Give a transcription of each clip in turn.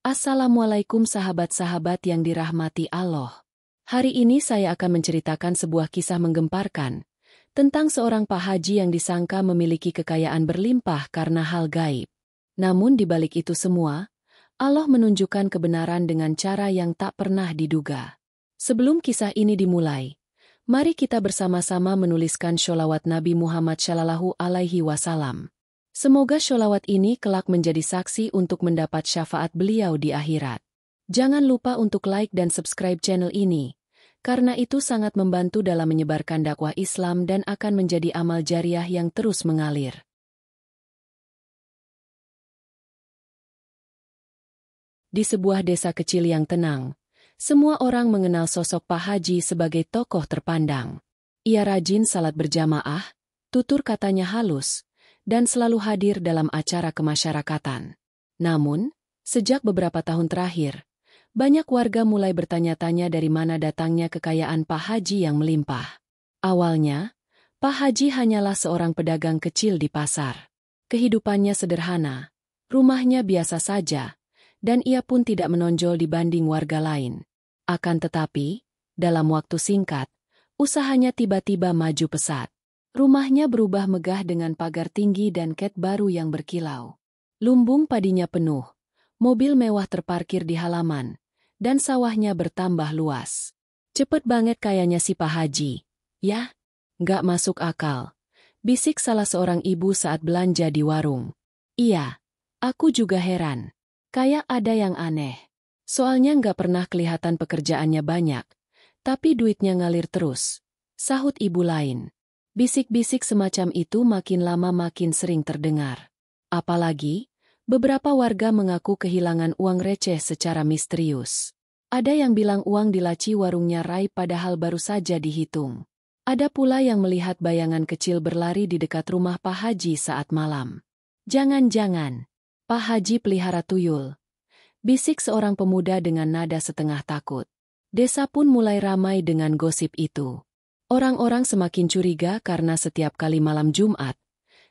Assalamualaikum sahabat-sahabat yang dirahmati Allah. Hari ini saya akan menceritakan sebuah kisah menggemparkan tentang seorang Pak Haji yang disangka memiliki kekayaan berlimpah karena hal gaib. Namun di balik itu semua, Allah menunjukkan kebenaran dengan cara yang tak pernah diduga. Sebelum kisah ini dimulai, mari kita bersama-sama menuliskan sholawat Nabi Muhammad SAW. Semoga sholawat ini kelak menjadi saksi untuk mendapat syafaat beliau di akhirat. Jangan lupa untuk like dan subscribe channel ini, karena itu sangat membantu dalam menyebarkan dakwah Islam dan akan menjadi amal jariah yang terus mengalir. Di sebuah desa kecil yang tenang, semua orang mengenal sosok Pak Haji sebagai tokoh terpandang. Ia rajin salat berjamaah, tutur katanya halus, dan selalu hadir dalam acara kemasyarakatan. Namun, sejak beberapa tahun terakhir, banyak warga mulai bertanya-tanya dari mana datangnya kekayaan Pak Haji yang melimpah. Awalnya, Pak Haji hanyalah seorang pedagang kecil di pasar. Kehidupannya sederhana, rumahnya biasa saja, dan ia pun tidak menonjol dibanding warga lain. Akan tetapi, dalam waktu singkat, usahanya tiba-tiba maju pesat. Rumahnya berubah megah dengan pagar tinggi dan ket baru yang berkilau. Lumbung padinya penuh, mobil mewah terparkir di halaman, dan sawahnya bertambah luas. Cepet banget kayaknya si Pak Haji. Ya, nggak masuk akal, bisik salah seorang ibu saat belanja di warung. Iya, aku juga heran. Kayak ada yang aneh. Soalnya nggak pernah kelihatan pekerjaannya banyak, tapi duitnya ngalir terus, sahut ibu lain. Bisik-bisik semacam itu makin lama makin sering terdengar. Apalagi, beberapa warga mengaku kehilangan uang receh secara misterius. Ada yang bilang uang di laci warungnya raib padahal baru saja dihitung. Ada pula yang melihat bayangan kecil berlari di dekat rumah Pak Haji saat malam. Jangan-jangan, Pak Haji pelihara tuyul. Bisik seorang pemuda dengan nada setengah takut. Desa pun mulai ramai dengan gosip itu. Orang-orang semakin curiga karena setiap kali malam Jumat,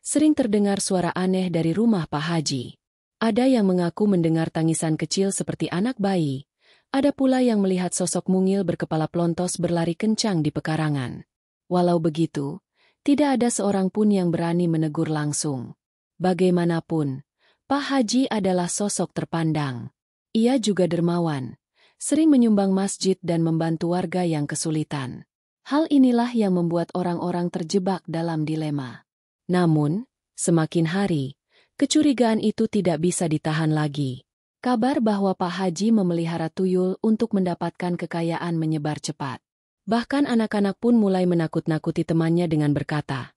sering terdengar suara aneh dari rumah Pak Haji. Ada yang mengaku mendengar tangisan kecil seperti anak bayi, ada pula yang melihat sosok mungil berkepala plontos berlari kencang di pekarangan. Walau begitu, tidak ada seorang pun yang berani menegur langsung. Bagaimanapun, Pak Haji adalah sosok terpandang. Ia juga dermawan, sering menyumbang masjid dan membantu warga yang kesulitan. Hal inilah yang membuat orang-orang terjebak dalam dilema. Namun, semakin hari, kecurigaan itu tidak bisa ditahan lagi. Kabar bahwa Pak Haji memelihara tuyul untuk mendapatkan kekayaan menyebar cepat. Bahkan anak-anak pun mulai menakut-nakuti temannya dengan berkata,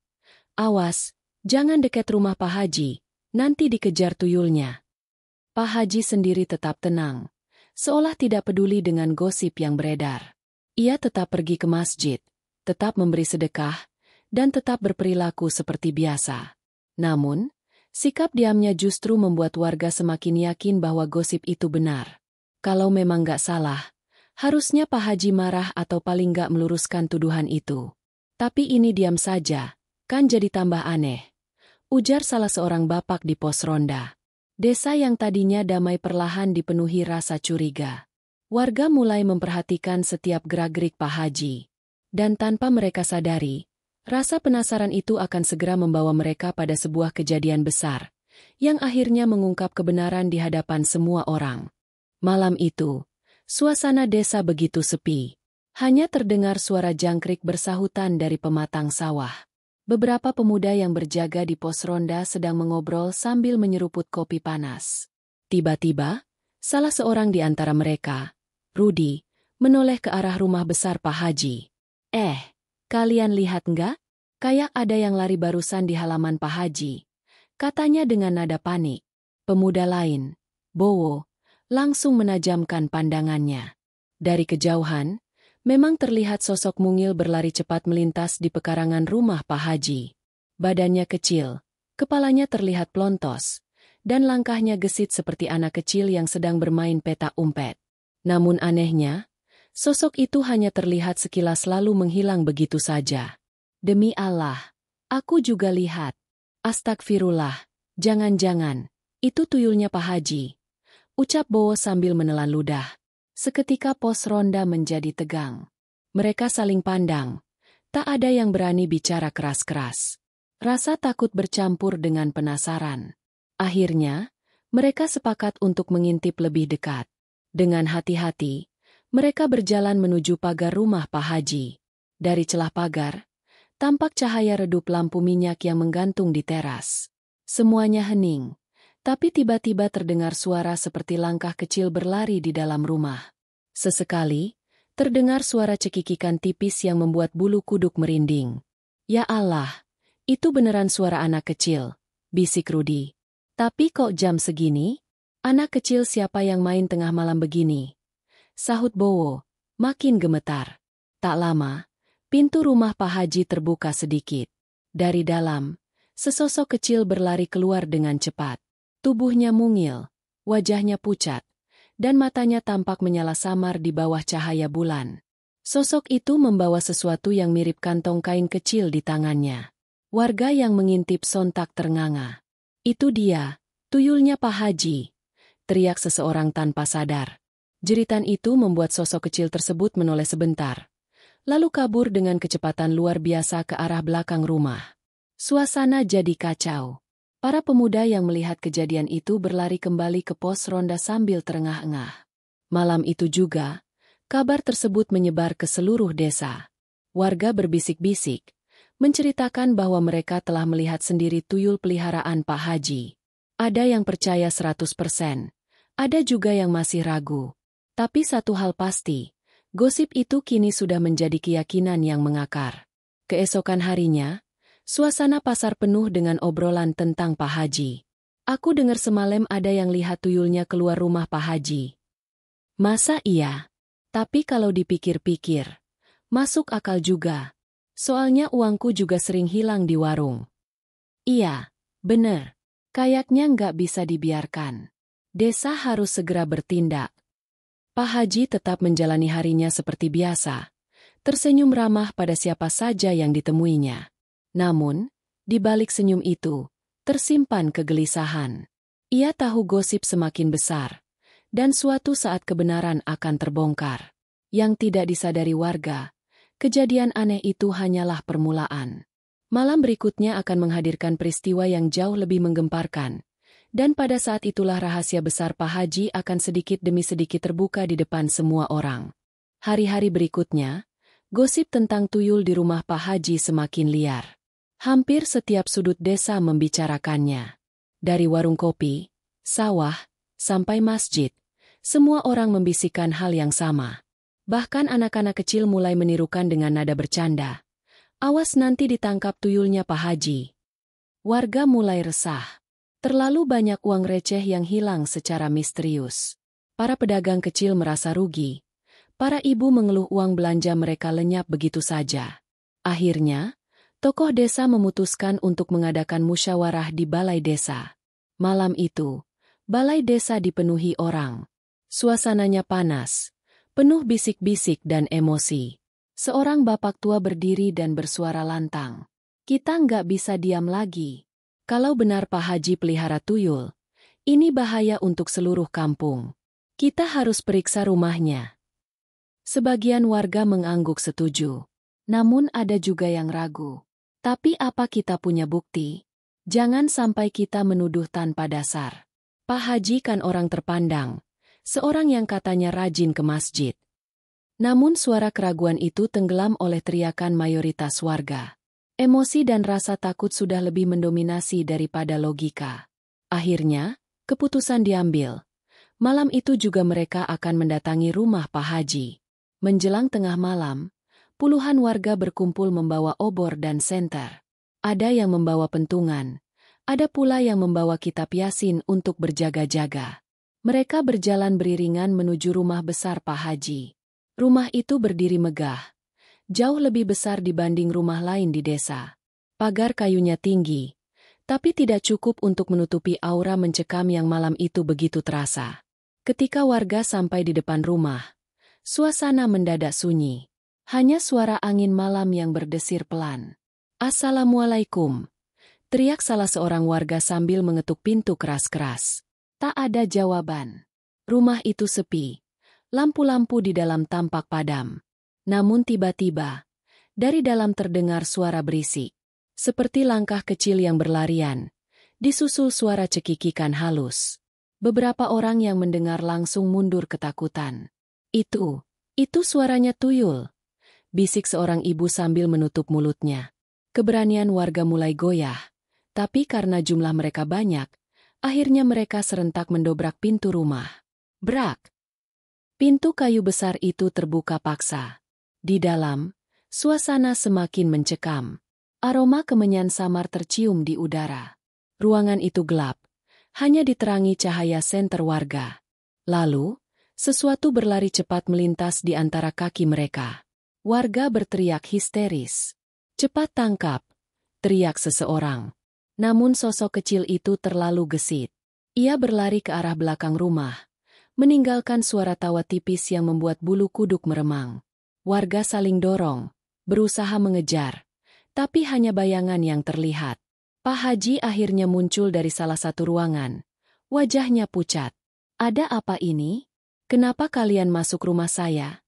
"Awas, jangan dekat rumah Pak Haji, nanti dikejar tuyulnya." Pak Haji sendiri tetap tenang, seolah tidak peduli dengan gosip yang beredar. Ia tetap pergi ke masjid, tetap memberi sedekah, dan tetap berperilaku seperti biasa. Namun, sikap diamnya justru membuat warga semakin yakin bahwa gosip itu benar. Kalau memang gak salah, harusnya Pak Haji marah atau paling gak meluruskan tuduhan itu. Tapi ini diam saja, kan jadi tambah aneh. Ujar salah seorang bapak di pos ronda. Desa yang tadinya damai perlahan dipenuhi rasa curiga. Warga mulai memperhatikan setiap gerak-gerik Pak Haji. Dan tanpa mereka sadari, rasa penasaran itu akan segera membawa mereka pada sebuah kejadian besar, yang akhirnya mengungkap kebenaran di hadapan semua orang. Malam itu, suasana desa begitu sepi. Hanya terdengar suara jangkrik bersahutan dari pematang sawah. Beberapa pemuda yang berjaga di pos ronda sedang mengobrol sambil menyeruput kopi panas. Tiba-tiba, salah seorang di antara mereka, Rudi, menoleh ke arah rumah besar Pak Haji. Kalian lihat nggak? Kayak ada yang lari barusan di halaman Pak Haji. Katanya dengan nada panik. Pemuda lain, Bowo, langsung menajamkan pandangannya. Dari kejauhan, memang terlihat sosok mungil berlari cepat melintas di pekarangan rumah Pak Haji. Badannya kecil, kepalanya terlihat plontos, dan langkahnya gesit seperti anak kecil yang sedang bermain petak umpet. Namun anehnya, sosok itu hanya terlihat sekilas lalu menghilang begitu saja. Demi Allah, aku juga lihat. Astagfirullah, jangan-jangan, itu tuyulnya Pak Haji. ucap Bowo sambil menelan ludah. Seketika pos ronda menjadi tegang. Mereka saling pandang. Tak ada yang berani bicara keras-keras. Rasa takut bercampur dengan penasaran. Akhirnya, mereka sepakat untuk mengintip lebih dekat. Dengan hati-hati, mereka berjalan menuju pagar rumah Pak Haji. Dari celah pagar, tampak cahaya redup lampu minyak yang menggantung di teras. Semuanya hening, tapi tiba-tiba terdengar suara seperti langkah kecil berlari di dalam rumah. Sesekali, terdengar suara cekikikan tipis yang membuat bulu kuduk merinding. Ya Allah, itu beneran suara anak kecil, bisik Rudi. Tapi kok jam segini? Anak kecil siapa yang main tengah malam begini? Sahut Bowo, makin gemetar. Tak lama, pintu rumah Pak Haji terbuka sedikit. Dari dalam, sesosok kecil berlari keluar dengan cepat. Tubuhnya mungil, wajahnya pucat, dan matanya tampak menyala samar di bawah cahaya bulan. Sosok itu membawa sesuatu yang mirip kantong kain kecil di tangannya. Warga yang mengintip sontak ternganga. Itu dia, tuyulnya Pak Haji, teriak seseorang tanpa sadar. Jeritan itu membuat sosok kecil tersebut menoleh sebentar, lalu kabur dengan kecepatan luar biasa ke arah belakang rumah. Suasana jadi kacau. Para pemuda yang melihat kejadian itu berlari kembali ke pos ronda sambil terengah-engah. Malam itu juga, kabar tersebut menyebar ke seluruh desa. Warga berbisik-bisik, menceritakan bahwa mereka telah melihat sendiri tuyul peliharaan Pak Haji. Ada yang percaya 100%, ada juga yang masih ragu. Tapi satu hal pasti, gosip itu kini sudah menjadi keyakinan yang mengakar. Keesokan harinya, suasana pasar penuh dengan obrolan tentang Pak Haji. Aku dengar semalam ada yang lihat tuyulnya keluar rumah Pak Haji. Masa iya? Tapi kalau dipikir-pikir, masuk akal juga. Soalnya uangku juga sering hilang di warung. Iya, bener. Kayaknya nggak bisa dibiarkan. Desa harus segera bertindak. Pak Haji tetap menjalani harinya seperti biasa, tersenyum ramah pada siapa saja yang ditemuinya. Namun, di balik senyum itu, tersimpan kegelisahan. Ia tahu gosip semakin besar, dan suatu saat kebenaran akan terbongkar. Yang tidak disadari warga, kejadian aneh itu hanyalah permulaan. Malam berikutnya akan menghadirkan peristiwa yang jauh lebih menggemparkan, dan pada saat itulah rahasia besar Pak Haji akan sedikit demi sedikit terbuka di depan semua orang. Hari-hari berikutnya, gosip tentang tuyul di rumah Pak Haji semakin liar. Hampir setiap sudut desa membicarakannya. Dari warung kopi, sawah, sampai masjid, semua orang membisikkan hal yang sama. Bahkan anak-anak kecil mulai menirukan dengan nada bercanda. Awas nanti ditangkap tuyulnya Pak Haji. Warga mulai resah. Terlalu banyak uang receh yang hilang secara misterius. Para pedagang kecil merasa rugi. Para ibu mengeluh uang belanja mereka lenyap begitu saja. Akhirnya, tokoh desa memutuskan untuk mengadakan musyawarah di balai desa. Malam itu, balai desa dipenuhi orang. Suasananya panas, penuh bisik-bisik dan emosi. Seorang bapak tua berdiri dan bersuara lantang. Kita nggak bisa diam lagi. Kalau benar Pak Haji pelihara tuyul, ini bahaya untuk seluruh kampung. Kita harus periksa rumahnya. Sebagian warga mengangguk setuju. Namun ada juga yang ragu. Tapi apa kita punya bukti? Jangan sampai kita menuduh tanpa dasar. Pak Haji kan orang terpandang, seorang yang katanya rajin ke masjid. Namun suara keraguan itu tenggelam oleh teriakan mayoritas warga. Emosi dan rasa takut sudah lebih mendominasi daripada logika. Akhirnya, keputusan diambil. Malam itu juga mereka akan mendatangi rumah Pak Haji. Menjelang tengah malam, puluhan warga berkumpul membawa obor dan senter. Ada yang membawa pentungan, ada pula yang membawa kitab Yasin untuk berjaga-jaga. Mereka berjalan beriringan menuju rumah besar Pak Haji. Rumah itu berdiri megah, jauh lebih besar dibanding rumah lain di desa. Pagar kayunya tinggi, tapi tidak cukup untuk menutupi aura mencekam yang malam itu begitu terasa. Ketika warga sampai di depan rumah, suasana mendadak sunyi. Hanya suara angin malam yang berdesir pelan. Assalamualaikum, teriak salah seorang warga sambil mengetuk pintu keras-keras. Tak ada jawaban. Rumah itu sepi. Lampu-lampu di dalam tampak padam. Namun tiba-tiba, dari dalam terdengar suara berisik. Seperti langkah kecil yang berlarian. Disusul suara cekikikan halus. Beberapa orang yang mendengar langsung mundur ketakutan. Itu suaranya tuyul. Bisik seorang ibu sambil menutup mulutnya. Keberanian warga mulai goyah. Tapi karena jumlah mereka banyak, akhirnya mereka serentak mendobrak pintu rumah. Brak! Pintu kayu besar itu terbuka paksa. Di dalam, suasana semakin mencekam. Aroma kemenyan samar tercium di udara. Ruangan itu gelap, hanya diterangi cahaya senter warga. Lalu, sesuatu berlari cepat melintas di antara kaki mereka. Warga berteriak histeris. "Cepat tangkap!" teriak seseorang. Namun sosok kecil itu terlalu gesit. Ia berlari ke arah belakang rumah, meninggalkan suara tawa tipis yang membuat bulu kuduk meremang. Warga saling dorong, berusaha mengejar, tapi hanya bayangan yang terlihat. Pak Haji akhirnya muncul dari salah satu ruangan. Wajahnya pucat. "Ada apa ini? Kenapa kalian masuk rumah saya?"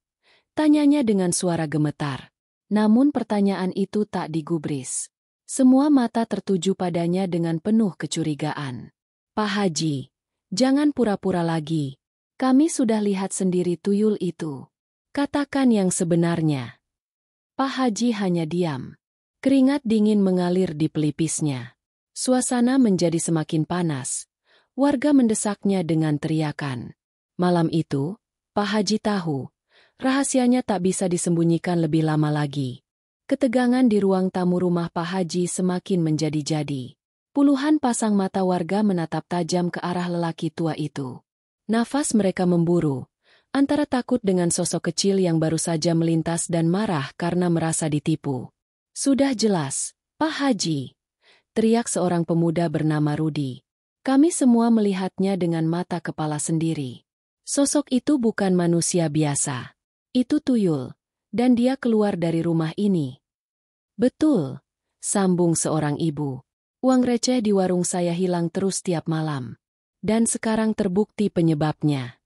tanyanya dengan suara gemetar. Namun pertanyaan itu tak digubris. Semua mata tertuju padanya dengan penuh kecurigaan. "Pak Haji, jangan pura-pura lagi. Kami sudah lihat sendiri tuyul itu. Katakan yang sebenarnya." Pak Haji hanya diam. Keringat dingin mengalir di pelipisnya. Suasana menjadi semakin panas. Warga mendesaknya dengan teriakan. Malam itu, Pak Haji tahu, rahasianya tak bisa disembunyikan lebih lama lagi. Ketegangan di ruang tamu rumah Pak Haji semakin menjadi-jadi. Puluhan pasang mata warga menatap tajam ke arah lelaki tua itu. Nafas mereka memburu, antara takut dengan sosok kecil yang baru saja melintas dan marah karena merasa ditipu. "Sudah jelas, Pak Haji," teriak seorang pemuda bernama Rudi. "Kami semua melihatnya dengan mata kepala sendiri. Sosok itu bukan manusia biasa. Itu tuyul, dan dia keluar dari rumah ini." "Betul," sambung seorang ibu. "Uang receh di warung saya hilang terus tiap malam. Dan sekarang terbukti penyebabnya."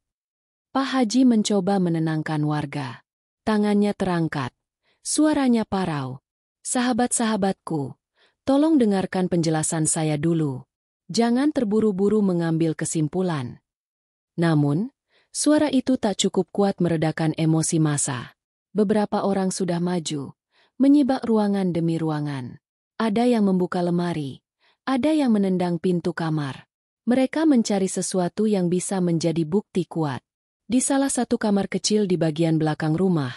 Pak Haji mencoba menenangkan warga. Tangannya terangkat. Suaranya parau. "Sahabat-sahabatku, tolong dengarkan penjelasan saya dulu. Jangan terburu-buru mengambil kesimpulan." Namun, suara itu tak cukup kuat meredakan emosi massa. Beberapa orang sudah maju, menyibak ruangan demi ruangan. Ada yang membuka lemari, ada yang menendang pintu kamar. Mereka mencari sesuatu yang bisa menjadi bukti kuat. Di salah satu kamar kecil di bagian belakang rumah,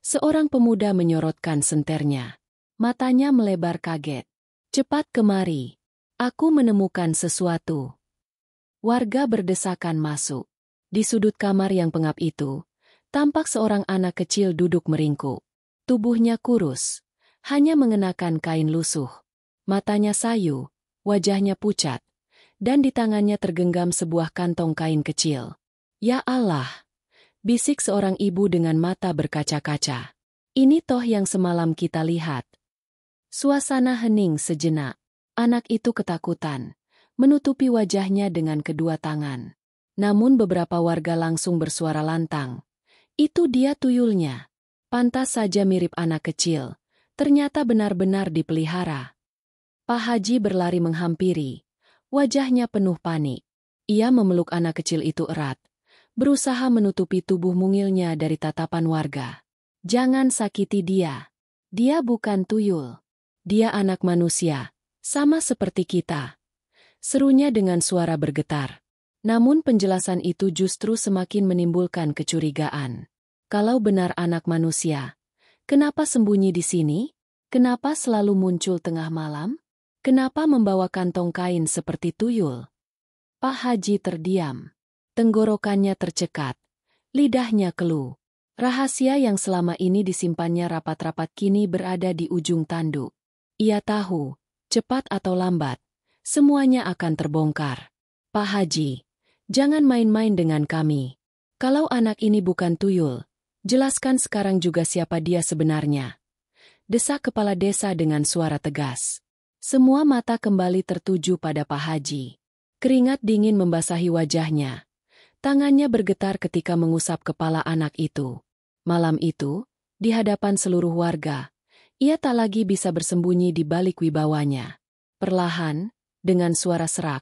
seorang pemuda menyorotkan senternya. Matanya melebar kaget. "Cepat kemari. Aku menemukan sesuatu." Warga berdesakan masuk. Di sudut kamar yang pengap itu, tampak seorang anak kecil duduk meringkuk. Tubuhnya kurus, hanya mengenakan kain lusuh. Matanya sayu, wajahnya pucat, dan di tangannya tergenggam sebuah kantong kain kecil. "Ya Allah!" bisik seorang ibu dengan mata berkaca-kaca. "Ini toh yang semalam kita lihat." Suasana hening sejenak. Anak itu ketakutan, menutupi wajahnya dengan kedua tangan. Namun beberapa warga langsung bersuara lantang. "Itu dia tuyulnya. Pantas saja mirip anak kecil. Ternyata benar-benar dipelihara." Pak Haji berlari menghampiri. Wajahnya penuh panik. Ia memeluk anak kecil itu erat, berusaha menutupi tubuh mungilnya dari tatapan warga. "Jangan sakiti dia. Dia bukan tuyul. Dia anak manusia, sama seperti kita," serunya dengan suara bergetar. Namun penjelasan itu justru semakin menimbulkan kecurigaan. Kalau benar anak manusia, kenapa sembunyi di sini? Kenapa selalu muncul tengah malam? Kenapa membawa kantong kain seperti tuyul? Pak Haji terdiam. Tenggorokannya tercekat. Lidahnya keluh. Rahasia yang selama ini disimpannya rapat-rapat kini berada di ujung tanduk. Ia tahu, cepat atau lambat, semuanya akan terbongkar. "Pak Haji, jangan main-main dengan kami. Kalau anak ini bukan tuyul, jelaskan sekarang juga siapa dia sebenarnya," desak kepala desa dengan suara tegas. Semua mata kembali tertuju pada Pak Haji. Keringat dingin membasahi wajahnya. Tangannya bergetar ketika mengusap kepala anak itu. Malam itu, di hadapan seluruh warga, ia tak lagi bisa bersembunyi di balik wibawanya. Perlahan, dengan suara serak,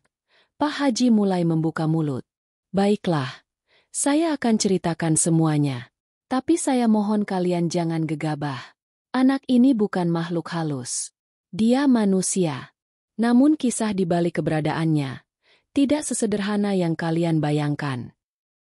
Pak Haji mulai membuka mulut. Baiklah, saya akan ceritakan semuanya. Tapi saya mohon kalian jangan gegabah. Anak ini bukan makhluk halus. Dia manusia. Namun kisah di balik keberadaannya tidak sesederhana yang kalian bayangkan.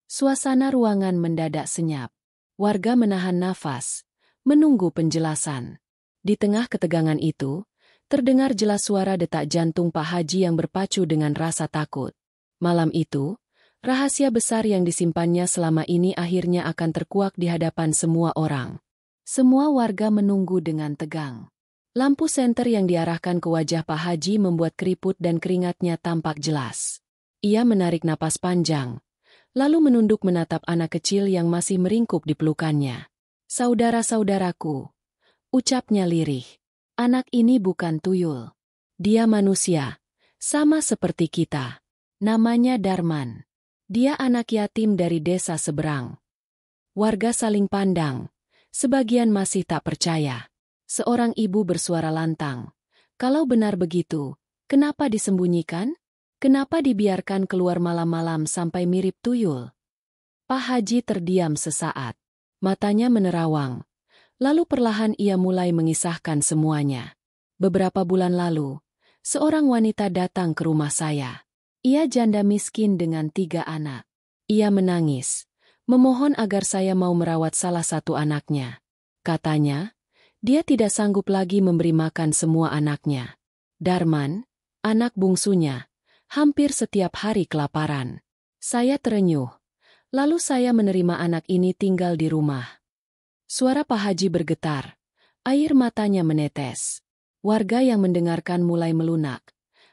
Suasana ruangan mendadak senyap. Warga menahan nafas, menunggu penjelasan. Di tengah ketegangan itu, terdengar jelas suara detak jantung Pak Haji yang berpacu dengan rasa takut. Malam itu, rahasia besar yang disimpannya selama ini akhirnya akan terkuak di hadapan semua orang. Semua warga menunggu dengan tegang. Lampu senter yang diarahkan ke wajah Pak Haji membuat keriput dan keringatnya tampak jelas. Ia menarik napas panjang, lalu menunduk menatap anak kecil yang masih meringkuk di pelukannya. Saudara-saudaraku, ucapnya lirih. Anak ini bukan tuyul. Dia manusia, sama seperti kita. Namanya Darman. Dia anak yatim dari desa seberang. Warga saling pandang, sebagian masih tak percaya. Seorang ibu bersuara lantang. Kalau benar begitu, kenapa disembunyikan? Kenapa dibiarkan keluar malam-malam sampai mirip tuyul? Pak Haji terdiam sesaat. Matanya menerawang. Lalu perlahan ia mulai mengisahkan semuanya. Beberapa bulan lalu, seorang wanita datang ke rumah saya. Ia janda miskin dengan 3 anak. Ia menangis, memohon agar saya mau merawat salah satu anaknya. Katanya, dia tidak sanggup lagi memberi makan semua anaknya. Darman, anak bungsunya, hampir setiap hari kelaparan. Saya terenyuh. Lalu saya menerima anak ini tinggal di rumah. Suara Pak Haji bergetar. Air matanya menetes. Warga yang mendengarkan mulai melunak.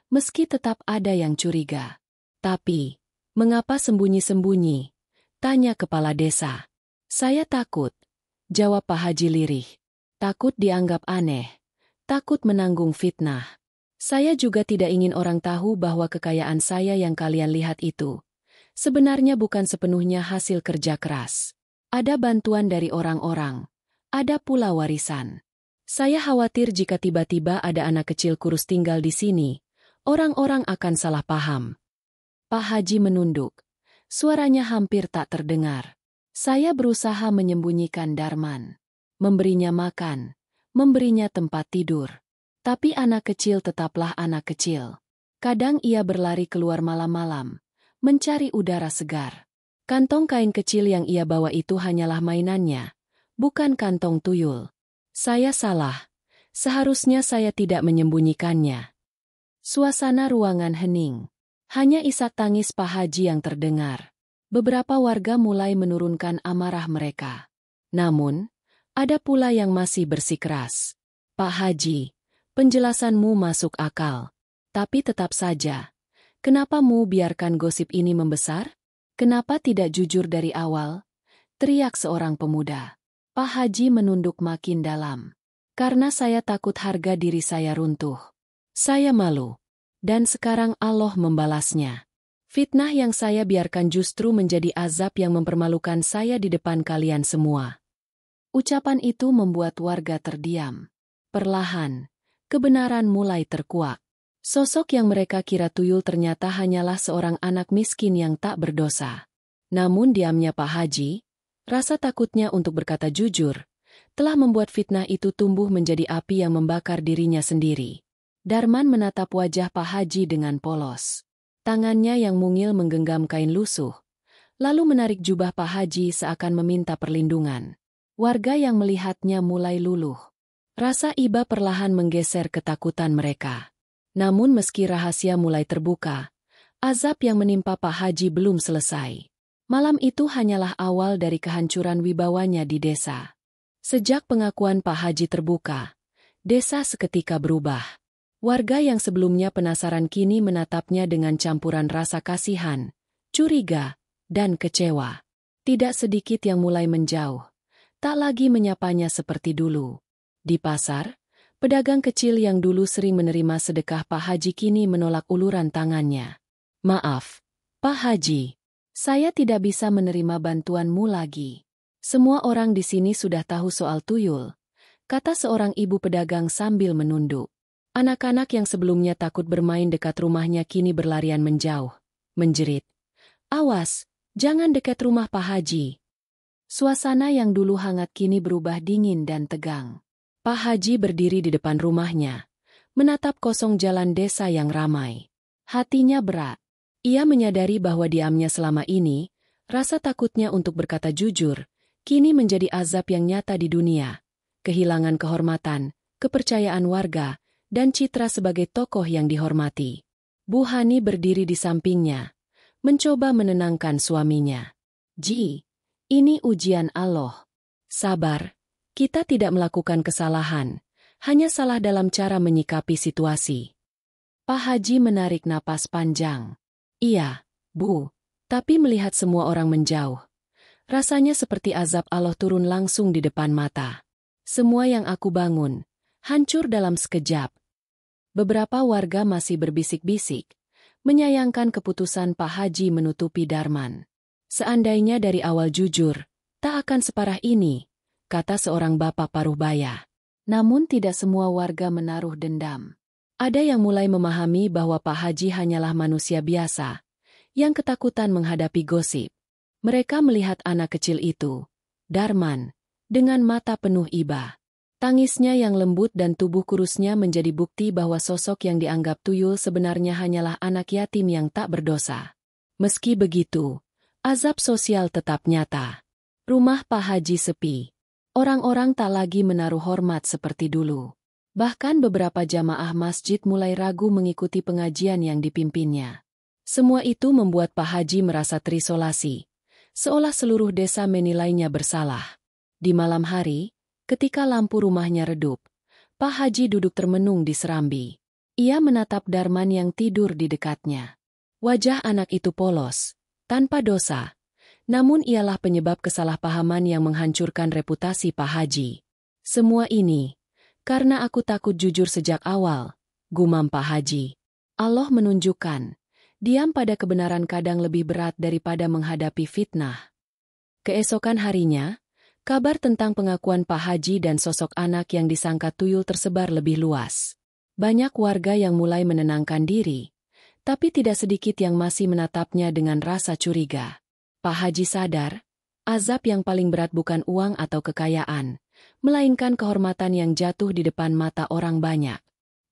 Meski tetap ada yang curiga. Tapi, mengapa sembunyi-sembunyi? Tanya kepala desa. Saya takut, jawab Pak Haji lirih. Takut dianggap aneh. Takut menanggung fitnah. Saya juga tidak ingin orang tahu bahwa kekayaan saya yang kalian lihat itu sebenarnya bukan sepenuhnya hasil kerja keras. Ada bantuan dari orang-orang. Ada pula warisan. Saya khawatir jika tiba-tiba ada anak kecil kurus tinggal di sini, orang-orang akan salah paham. Pak Haji menunduk. Suaranya hampir tak terdengar. Saya berusaha menyembunyikan Darman. Memberinya makan, memberinya tempat tidur. Tapi anak kecil tetaplah anak kecil. Kadang ia berlari keluar malam-malam, mencari udara segar. Kantong kain kecil yang ia bawa itu hanyalah mainannya, bukan kantong tuyul. Saya salah. Seharusnya saya tidak menyembunyikannya. Suasana ruangan hening. Hanya isak tangis Pak Haji yang terdengar. Beberapa warga mulai menurunkan amarah mereka. Namun, ada pula yang masih bersikeras. Pak Haji, penjelasanmu masuk akal. Tapi tetap saja, kenapa mu biarkan gosip ini membesar? Kenapa tidak jujur dari awal? Teriak seorang pemuda. Pak Haji menunduk makin dalam. Karena saya takut harga diri saya runtuh. Saya malu. Dan sekarang Allah membalasnya. Fitnah yang saya biarkan justru menjadi azab yang mempermalukan saya di depan kalian semua. Ucapan itu membuat warga terdiam. Perlahan, kebenaran mulai terkuak. Sosok yang mereka kira tuyul ternyata hanyalah seorang anak miskin yang tak berdosa. Namun diamnya Pak Haji, rasa takutnya untuk berkata jujur, telah membuat fitnah itu tumbuh menjadi api yang membakar dirinya sendiri. Darman menatap wajah Pak Haji dengan polos. Tangannya yang mungil menggenggam kain lusuh, lalu menarik jubah Pak Haji seakan meminta perlindungan. Warga yang melihatnya mulai luluh. Rasa iba perlahan menggeser ketakutan mereka. Namun meski rahasia mulai terbuka, azab yang menimpa Pak Haji belum selesai. Malam itu hanyalah awal dari kehancuran wibawanya di desa. Sejak pengakuan Pak Haji terbuka, desa seketika berubah. Warga yang sebelumnya penasaran kini menatapnya dengan campuran rasa kasihan, curiga, dan kecewa. Tidak sedikit yang mulai menjauh. Tak lagi menyapanya seperti dulu. Di pasar, pedagang kecil yang dulu sering menerima sedekah Pak Haji kini menolak uluran tangannya. Maaf, Pak Haji. Saya tidak bisa menerima bantuanmu lagi. Semua orang di sini sudah tahu soal tuyul, kata seorang ibu pedagang sambil menunduk. Anak-anak yang sebelumnya takut bermain dekat rumahnya kini berlarian menjauh, menjerit. Awas, jangan dekat rumah Pak Haji. Suasana yang dulu hangat kini berubah dingin dan tegang. Pak Haji berdiri di depan rumahnya, menatap kosong jalan desa yang ramai. Hatinya berat. Ia menyadari bahwa diamnya selama ini, rasa takutnya untuk berkata jujur, kini menjadi azab yang nyata di dunia. Kehilangan kehormatan, kepercayaan warga, dan citra sebagai tokoh yang dihormati. Bu Hani berdiri di sampingnya, mencoba menenangkan suaminya. Ji, ini ujian Allah. Sabar, kita tidak melakukan kesalahan, hanya salah dalam cara menyikapi situasi. Pak Haji menarik napas panjang. Iya, Bu, tapi melihat semua orang menjauh, rasanya seperti azab Allah turun langsung di depan mata. Semua yang aku bangun, hancur dalam sekejap. Beberapa warga masih berbisik-bisik, menyayangkan keputusan Pak Haji menutupi Darman. Seandainya dari awal jujur, tak akan separah ini, kata seorang bapak paruhbaya. Namun tidak semua warga menaruh dendam. Ada yang mulai memahami bahwa Pak Haji hanyalah manusia biasa, yang ketakutan menghadapi gosip. Mereka melihat anak kecil itu, Darman, dengan mata penuh iba. Tangisnya yang lembut dan tubuh kurusnya menjadi bukti bahwa sosok yang dianggap tuyul sebenarnya hanyalah anak yatim yang tak berdosa. Meski begitu, azab sosial tetap nyata. Rumah Pak Haji sepi. Orang-orang tak lagi menaruh hormat seperti dulu. Bahkan beberapa jamaah masjid mulai ragu mengikuti pengajian yang dipimpinnya. Semua itu membuat Pak Haji merasa terisolasi, seolah seluruh desa menilainya bersalah. Di malam hari, ketika lampu rumahnya redup, Pak Haji duduk termenung di serambi. Ia menatap Darman yang tidur di dekatnya. Wajah anak itu polos, tanpa dosa. Namun ialah penyebab kesalahpahaman yang menghancurkan reputasi Pak Haji. Semua ini karena aku takut jujur sejak awal, gumam Pak Haji. Allah menunjukkan, diam pada kebenaran kadang lebih berat daripada menghadapi fitnah. Keesokan harinya, kabar tentang pengakuan Pak Haji dan sosok anak yang disangka tuyul tersebar lebih luas. Banyak warga yang mulai menenangkan diri, tapi tidak sedikit yang masih menatapnya dengan rasa curiga. Pak Haji sadar, azab yang paling berat bukan uang atau kekayaan, melainkan kehormatan yang jatuh di depan mata orang banyak.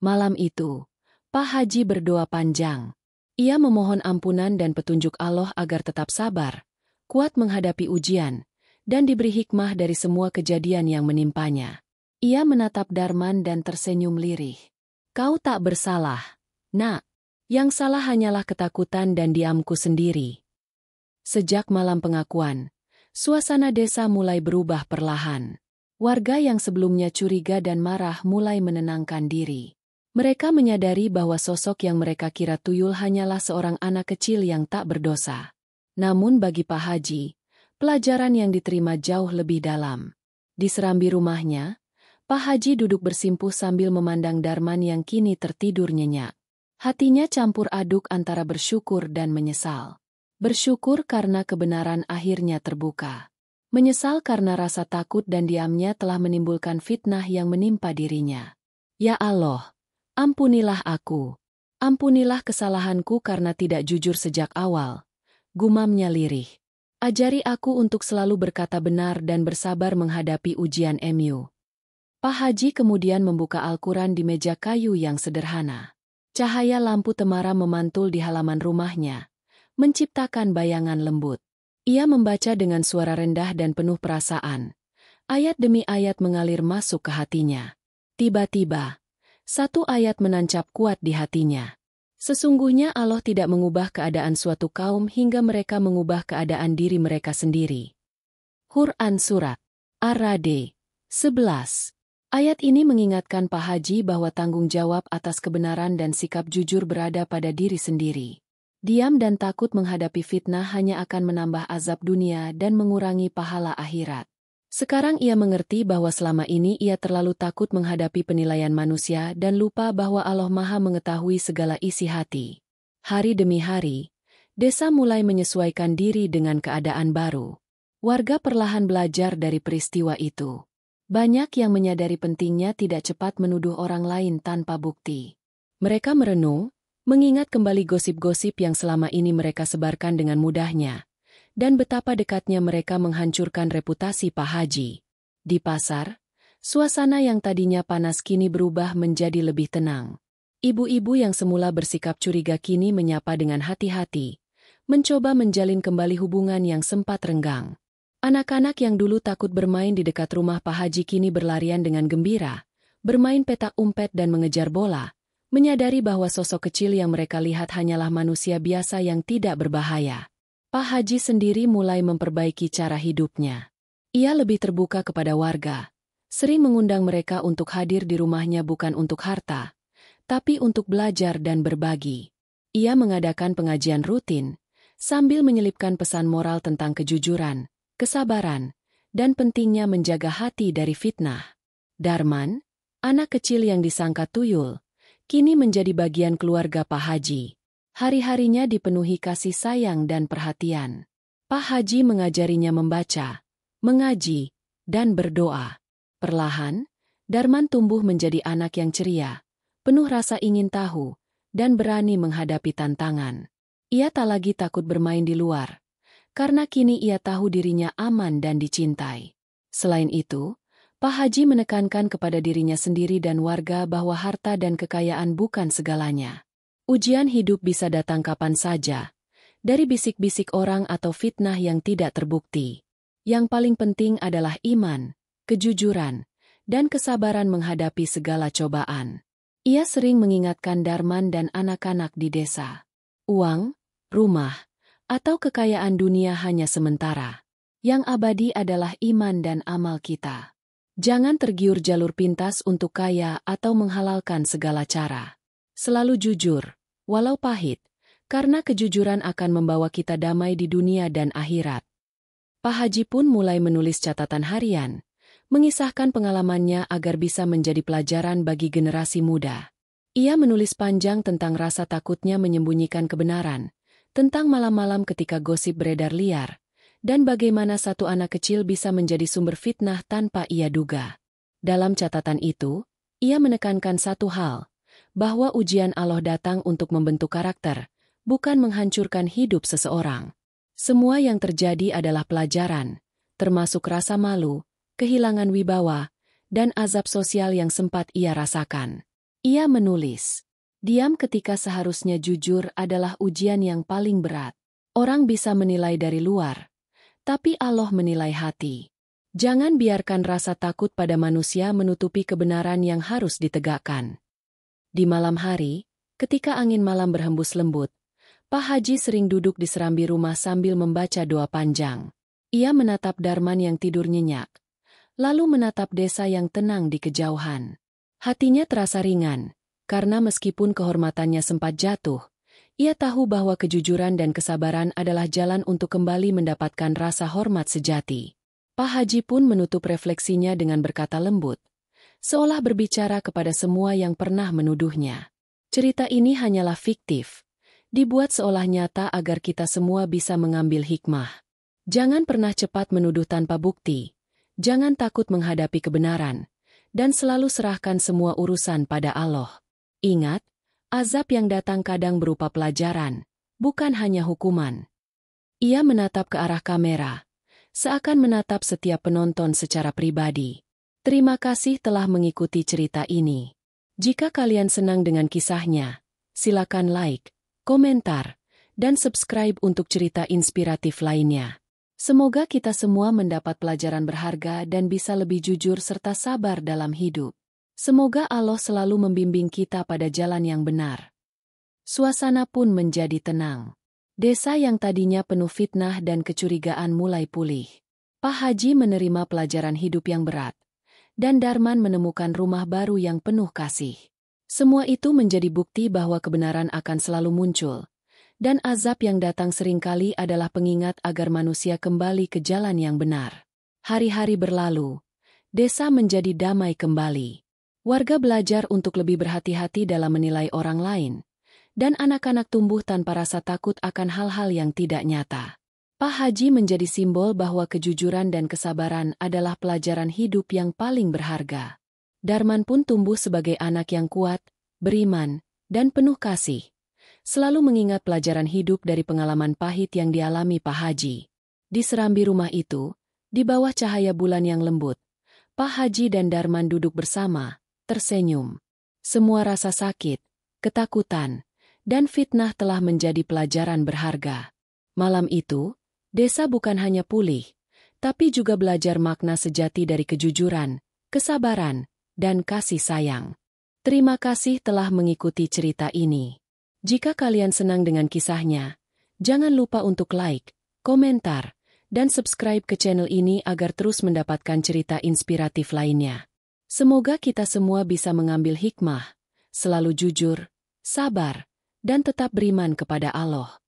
Malam itu, Pak Haji berdoa panjang. Ia memohon ampunan dan petunjuk Allah agar tetap sabar, kuat menghadapi ujian, dan diberi hikmah dari semua kejadian yang menimpanya. Ia menatap Darman dan tersenyum lirih. Kau tak bersalah, Nak. Yang salah hanyalah ketakutan dan diamku sendiri. Sejak malam pengakuan, suasana desa mulai berubah perlahan. Warga yang sebelumnya curiga dan marah mulai menenangkan diri. Mereka menyadari bahwa sosok yang mereka kira tuyul hanyalah seorang anak kecil yang tak berdosa. Namun bagi Pak Haji, pelajaran yang diterima jauh lebih dalam. Di serambi rumahnya, Pak Haji duduk bersimpuh sambil memandang Darman yang kini tertidur nyenyak. Hatinya campur aduk antara bersyukur dan menyesal. Bersyukur karena kebenaran akhirnya terbuka. Menyesal karena rasa takut dan diamnya telah menimbulkan fitnah yang menimpa dirinya. Ya Allah, ampunilah aku. Ampunilah kesalahanku karena tidak jujur sejak awal. Gumamnya lirih. Ajari aku untuk selalu berkata benar dan bersabar menghadapi ujian MU. Pak Haji kemudian membuka Al-Quran di meja kayu yang sederhana. Cahaya lampu temara memantul di halaman rumahnya, menciptakan bayangan lembut. Ia membaca dengan suara rendah dan penuh perasaan. Ayat demi ayat mengalir masuk ke hatinya. Tiba-tiba, satu ayat menancap kuat di hatinya. Sesungguhnya Allah tidak mengubah keadaan suatu kaum hingga mereka mengubah keadaan diri mereka sendiri. Quran Surat Ar-Ra'd 11. Ayat ini mengingatkan Pak Haji bahwa tanggung jawab atas kebenaran dan sikap jujur berada pada diri sendiri. Diam dan takut menghadapi fitnah hanya akan menambah azab dunia dan mengurangi pahala akhirat. Sekarang ia mengerti bahwa selama ini ia terlalu takut menghadapi penilaian manusia dan lupa bahwa Allah Maha mengetahui segala isi hati. Hari demi hari, Desa mulai menyesuaikan diri dengan keadaan baru. Warga perlahan belajar dari peristiwa itu. Banyak yang menyadari pentingnya tidak cepat menuduh orang lain tanpa bukti. Mereka merenung, mengingat kembali gosip-gosip yang selama ini mereka sebarkan dengan mudahnya, dan betapa dekatnya mereka menghancurkan reputasi Pak Haji. Di pasar, suasana yang tadinya panas kini berubah menjadi lebih tenang. Ibu-ibu yang semula bersikap curiga kini menyapa dengan hati-hati, mencoba menjalin kembali hubungan yang sempat renggang. Anak-anak yang dulu takut bermain di dekat rumah Pak Haji kini berlarian dengan gembira, bermain petak umpet dan mengejar bola, menyadari bahwa sosok kecil yang mereka lihat hanyalah manusia biasa yang tidak berbahaya. Pak Haji sendiri mulai memperbaiki cara hidupnya. Ia lebih terbuka kepada warga, sering mengundang mereka untuk hadir di rumahnya bukan untuk harta, tapi untuk belajar dan berbagi. Ia mengadakan pengajian rutin, sambil menyelipkan pesan moral tentang kejujuran, kesabaran, dan pentingnya menjaga hati dari fitnah. Darman, anak kecil yang disangka tuyul, kini menjadi bagian keluarga Pak Haji. Hari-harinya dipenuhi kasih sayang dan perhatian. Pak Haji mengajarinya membaca, mengaji, dan berdoa. Perlahan, Darman tumbuh menjadi anak yang ceria, penuh rasa ingin tahu, dan berani menghadapi tantangan. Ia tak lagi takut bermain di luar, karena kini ia tahu dirinya aman dan dicintai. Selain itu, Pak Haji menekankan kepada dirinya sendiri dan warga bahwa harta dan kekayaan bukan segalanya. Ujian hidup bisa datang kapan saja, dari bisik-bisik orang atau fitnah yang tidak terbukti. Yang paling penting adalah iman, kejujuran, dan kesabaran menghadapi segala cobaan. Ia sering mengingatkan Darman dan anak-anak di desa. Uang, rumah, atau kekayaan dunia hanya sementara. Yang abadi adalah iman dan amal kita. Jangan tergiur jalur pintas untuk kaya atau menghalalkan segala cara. Selalu jujur, walau pahit, karena kejujuran akan membawa kita damai di dunia dan akhirat. Pak Haji pun mulai menulis catatan harian, mengisahkan pengalamannya agar bisa menjadi pelajaran bagi generasi muda. Ia menulis panjang tentang rasa takutnya menyembunyikan kebenaran, tentang malam-malam ketika gosip beredar liar, dan bagaimana satu anak kecil bisa menjadi sumber fitnah tanpa ia duga. Dalam catatan itu, ia menekankan satu hal, bahwa ujian Allah datang untuk membentuk karakter, bukan menghancurkan hidup seseorang. Semua yang terjadi adalah pelajaran, termasuk rasa malu, kehilangan wibawa, dan azab sosial yang sempat ia rasakan. Ia menulis, diam ketika seharusnya jujur adalah ujian yang paling berat. Orang bisa menilai dari luar, tapi Allah menilai hati. Jangan biarkan rasa takut pada manusia menutupi kebenaran yang harus ditegakkan. Di malam hari, ketika angin malam berhembus lembut, Pak Haji sering duduk di serambi rumah sambil membaca doa panjang. Ia menatap Darman yang tidur nyenyak, lalu menatap desa yang tenang di kejauhan. Hatinya terasa ringan, karena meskipun kehormatannya sempat jatuh, ia tahu bahwa kejujuran dan kesabaran adalah jalan untuk kembali mendapatkan rasa hormat sejati. Pak Haji pun menutup refleksinya dengan berkata lembut, seolah berbicara kepada semua yang pernah menuduhnya. Cerita ini hanyalah fiktif, dibuat seolah nyata agar kita semua bisa mengambil hikmah. Jangan pernah cepat menuduh tanpa bukti, jangan takut menghadapi kebenaran, dan selalu serahkan semua urusan pada Allah. Ingat, azab yang datang kadang berupa pelajaran, bukan hanya hukuman. Ia menatap ke arah kamera, seakan menatap setiap penonton secara pribadi. Terima kasih telah mengikuti cerita ini. Jika kalian senang dengan kisahnya, silakan like, komentar, dan subscribe untuk cerita inspiratif lainnya. Semoga kita semua mendapat pelajaran berharga dan bisa lebih jujur serta sabar dalam hidup. Semoga Allah selalu membimbing kita pada jalan yang benar. Suasana pun menjadi tenang. Desa yang tadinya penuh fitnah dan kecurigaan mulai pulih. Pak Haji menerima pelajaran hidup yang berat, dan Darman menemukan rumah baru yang penuh kasih. Semua itu menjadi bukti bahwa kebenaran akan selalu muncul. Dan azab yang datang seringkali adalah pengingat agar manusia kembali ke jalan yang benar. Hari-hari berlalu, desa menjadi damai kembali. Warga belajar untuk lebih berhati-hati dalam menilai orang lain, dan anak-anak tumbuh tanpa rasa takut akan hal-hal yang tidak nyata. Pak Haji menjadi simbol bahwa kejujuran dan kesabaran adalah pelajaran hidup yang paling berharga. Darman pun tumbuh sebagai anak yang kuat, beriman, dan penuh kasih. Selalu mengingat pelajaran hidup dari pengalaman pahit yang dialami Pak Haji. Di serambi rumah itu, di bawah cahaya bulan yang lembut, Pak Haji dan Darman duduk bersama, tersenyum. Semua rasa sakit, ketakutan, dan fitnah telah menjadi pelajaran berharga. Malam itu, desa bukan hanya pulih, tapi juga belajar makna sejati dari kejujuran, kesabaran, dan kasih sayang. Terima kasih telah mengikuti cerita ini. Jika kalian senang dengan kisahnya, jangan lupa untuk like, komentar, dan subscribe ke channel ini agar terus mendapatkan cerita inspiratif lainnya. Semoga kita semua bisa mengambil hikmah, selalu jujur, sabar, dan tetap beriman kepada Allah.